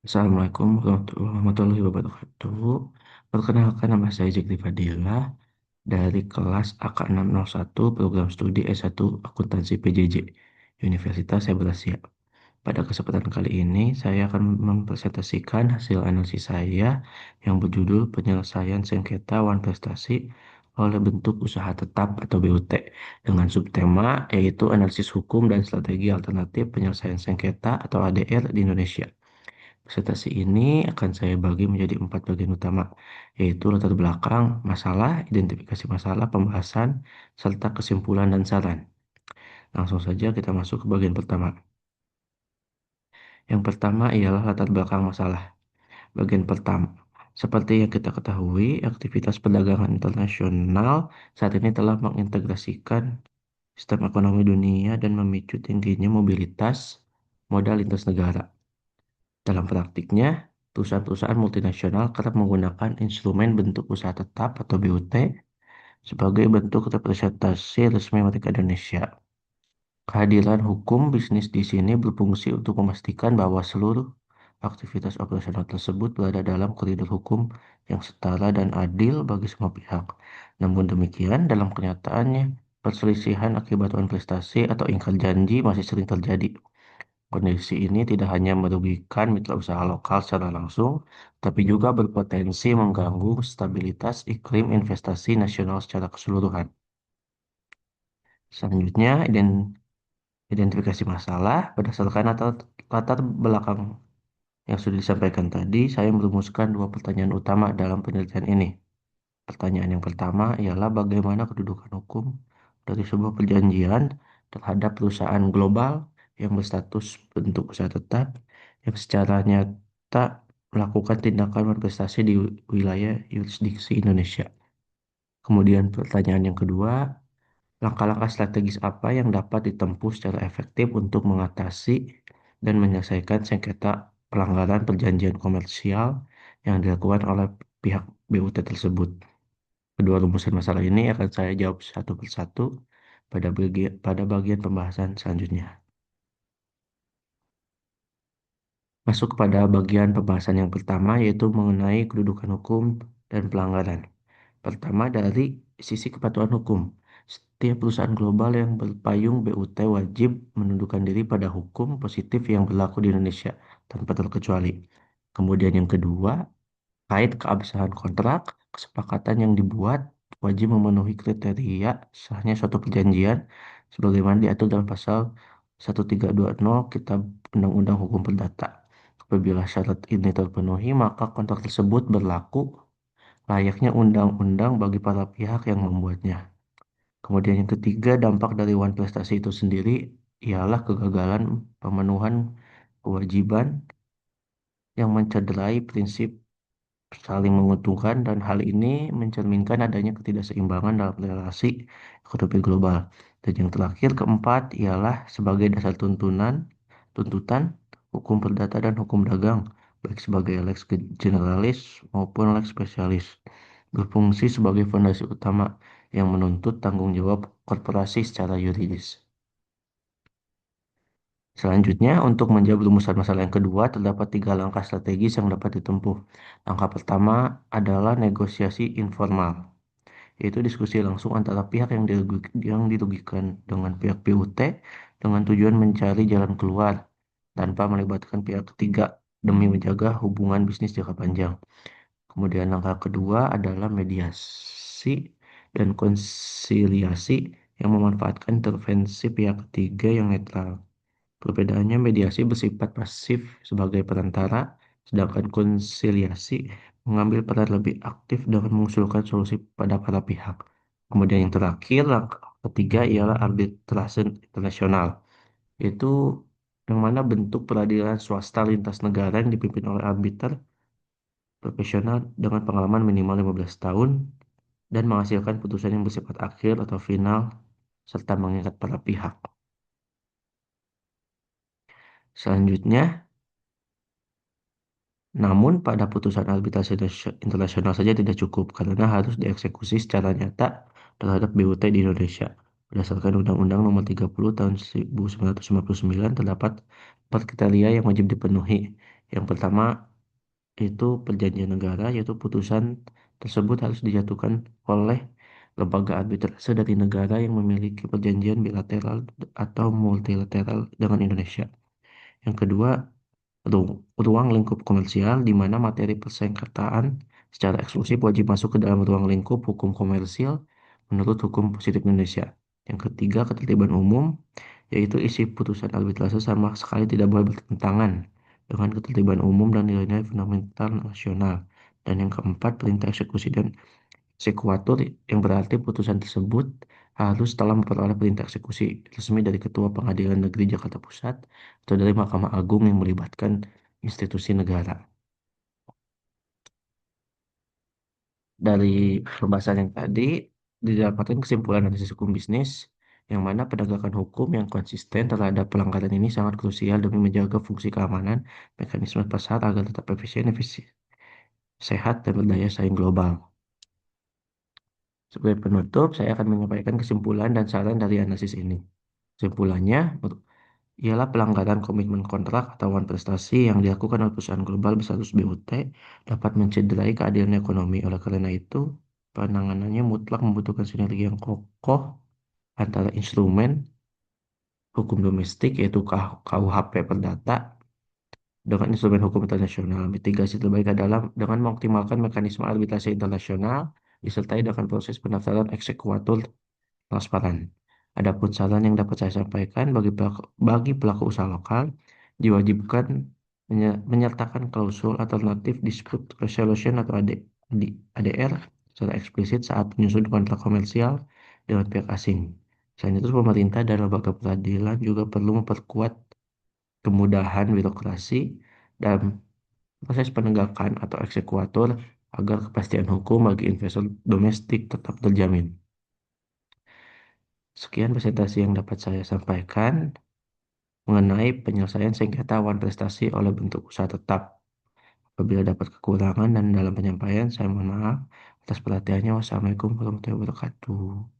Assalamualaikum warahmatullahi wabarakatuh. Perkenalkan, nama saya Zikri Fadilah dari kelas AK601 Program Studi S1 Akuntansi PJJ Universitas Saber Asia. Pada kesempatan kali ini, saya akan mempresentasikan hasil analisis saya yang berjudul Penyelesaian Sengketa Wan Prestasi oleh Bentuk Usaha Tetap atau BUT dengan subtema yaitu Analisis Hukum dan Strategi Alternatif Penyelesaian Sengketa atau ADR di Indonesia. Presentasi ini akan saya bagi menjadi 4 bagian utama, yaitu latar belakang, masalah, identifikasi masalah, pembahasan, serta kesimpulan dan saran. Langsung saja kita masuk ke bagian pertama. Yang pertama ialah latar belakang masalah. Bagian pertama, seperti yang kita ketahui, aktivitas perdagangan internasional saat ini telah mengintegrasikan sistem ekonomi dunia dan memicu tingginya mobilitas modal lintas negara. Dalam praktiknya, perusahaan-perusahaan multinasional kerap menggunakan instrumen bentuk usaha tetap atau BUT sebagai bentuk representasi resmi mereka Indonesia. Kehadiran hukum bisnis di sini berfungsi untuk memastikan bahwa seluruh aktivitas operasional tersebut berada dalam koridor hukum yang setara dan adil bagi semua pihak. Namun demikian, dalam kenyataannya, perselisihan akibat prestasi atau ingkar janji masih sering terjadi. Kondisi ini tidak hanya merugikan mitra usaha lokal secara langsung, tapi juga berpotensi mengganggu stabilitas iklim investasi nasional secara keseluruhan. Selanjutnya, identifikasi masalah berdasarkan latar belakang yang sudah disampaikan tadi, saya merumuskan 2 pertanyaan utama dalam penelitian ini. Pertanyaan yang pertama ialah bagaimana kedudukan hukum dari sebuah perjanjian terhadap perusahaan global yang berstatus bentuk usaha tetap yang secara nyata melakukan tindakan manifestasi di wilayah yurisdiksi Indonesia. Kemudian pertanyaan yang kedua, langkah-langkah strategis apa yang dapat ditempuh secara efektif untuk mengatasi dan menyelesaikan sengketa pelanggaran perjanjian komersial yang dilakukan oleh pihak BUT tersebut. Kedua rumusan masalah ini akan saya jawab satu persatu pada bagian pembahasan selanjutnya. Masuk kepada bagian pembahasan yang pertama, yaitu mengenai kedudukan hukum dan pelanggaran. Pertama, dari sisi kepatuhan hukum. Setiap perusahaan global yang berpayung BUT wajib menundukkan diri pada hukum positif yang berlaku di Indonesia tanpa terkecuali. Kemudian yang kedua, kait keabsahan kontrak, kesepakatan yang dibuat wajib memenuhi kriteria sahnya suatu perjanjian sebagaimana diatur dalam pasal 1320 Kitab Undang-Undang Hukum Perdata. Apabila syarat ini terpenuhi, maka kontrak tersebut berlaku layaknya undang-undang bagi para pihak yang membuatnya. Kemudian yang ketiga, dampak dari wan prestasi itu sendiri ialah kegagalan pemenuhan kewajiban yang mencederai prinsip saling menguntungkan dan hal ini mencerminkan adanya ketidakseimbangan dalam relasi ekonomi global. Dan yang terakhir keempat ialah sebagai dasar tuntutan hukum perdata dan hukum dagang baik sebagai lex generalis maupun lex spesialis berfungsi sebagai fondasi utama yang menuntut tanggung jawab korporasi secara yuridis. Selanjutnya, untuk menjawab rumusan masalah yang kedua, terdapat 3 langkah strategis yang dapat ditempuh. Langkah pertama adalah negosiasi informal, yaitu diskusi langsung antara pihak yang dirugikan dengan pihak PUT dengan tujuan mencari jalan keluar tanpa melibatkan pihak ketiga demi menjaga hubungan bisnis jangka panjang. Kemudian langkah kedua adalah mediasi dan konsiliasi yang memanfaatkan intervensi pihak ketiga yang netral. Perbedaannya, mediasi bersifat pasif sebagai perantara, sedangkan konsiliasi mengambil peran lebih aktif dengan mengusulkan solusi pada para pihak. Kemudian yang terakhir, langkah ketiga ialah arbitrase internasional, yaitu yang mana bentuk peradilan swasta lintas negara yang dipimpin oleh arbiter profesional dengan pengalaman minimal 15 tahun dan menghasilkan putusan yang bersifat akhir atau final serta mengikat para pihak. Selanjutnya, namun pada putusan arbitrase internasional saja tidak cukup karena harus dieksekusi secara nyata terhadap BUT di Indonesia. Berdasarkan Undang-Undang Nomor 30 Tahun 1999 terdapat 4 kriteria yang wajib dipenuhi, Yang pertama itu perjanjian negara, yaitu putusan tersebut harus dijatuhkan oleh lembaga arbitrase dari negara yang memiliki perjanjian bilateral atau multilateral dengan Indonesia. Yang kedua, ruang lingkup komersial di mana materi persengketaan secara eksklusif wajib masuk ke dalam ruang lingkup hukum komersial menurut hukum positif Indonesia. Yang ketiga, ketertiban umum, yaitu isi putusan arbitrase sama sekali tidak boleh bertentangan dengan ketertiban umum dan nilai-nilai fundamental nasional. Dan yang keempat, perintah eksekusi dan eksekuatur, yang berarti putusan tersebut harus telah memperoleh perintah eksekusi resmi dari Ketua Pengadilan Negeri Jakarta Pusat atau dari Mahkamah Agung yang melibatkan institusi negara. Dari pembahasan yang tadi, didapatkan kesimpulan analisis hukum bisnis, yang mana penegakan hukum yang konsisten terhadap pelanggaran ini sangat krusial demi menjaga fungsi keamanan mekanisme pasar agar tetap efisien, sehat, dan berdaya saing global. Sebagai penutup, saya akan menyampaikan kesimpulan dan saran dari analisis ini. Kesimpulannya, ialah pelanggaran komitmen kontrak atau wan prestasi yang dilakukan oleh perusahaan global berstatus BUT dapat mencederai keadilan ekonomi. Oleh karena itu, penanganannya mutlak membutuhkan sinergi yang kokoh antara instrumen hukum domestik yaitu KUHP Perdata dengan instrumen hukum internasional. Mitigasi terbaik adalah dengan mengoptimalkan mekanisme arbitrase internasional disertai dengan proses pendaftaran eksekuatur transparan. Adapun saran yang dapat saya sampaikan bagi pelaku usaha lokal, diwajibkan menyertakan klausul alternatif dispute resolution atau ADR secara eksplisit saat menyusun kontrak komersial dengan pihak asing. Selain itu, pemerintah dan lembaga peradilan juga perlu memperkuat kemudahan birokrasi dan proses penegakan atau eksekuatur agar kepastian hukum bagi investor domestik tetap terjamin. Sekian presentasi yang dapat saya sampaikan mengenai penyelesaian sengketa awan prestasi oleh bentuk usaha tetap. Apabila dapat kekurangan dan dalam penyampaian, saya mohon maaf atas perhatiannya. Wassalamualaikum warahmatullahi wabarakatuh.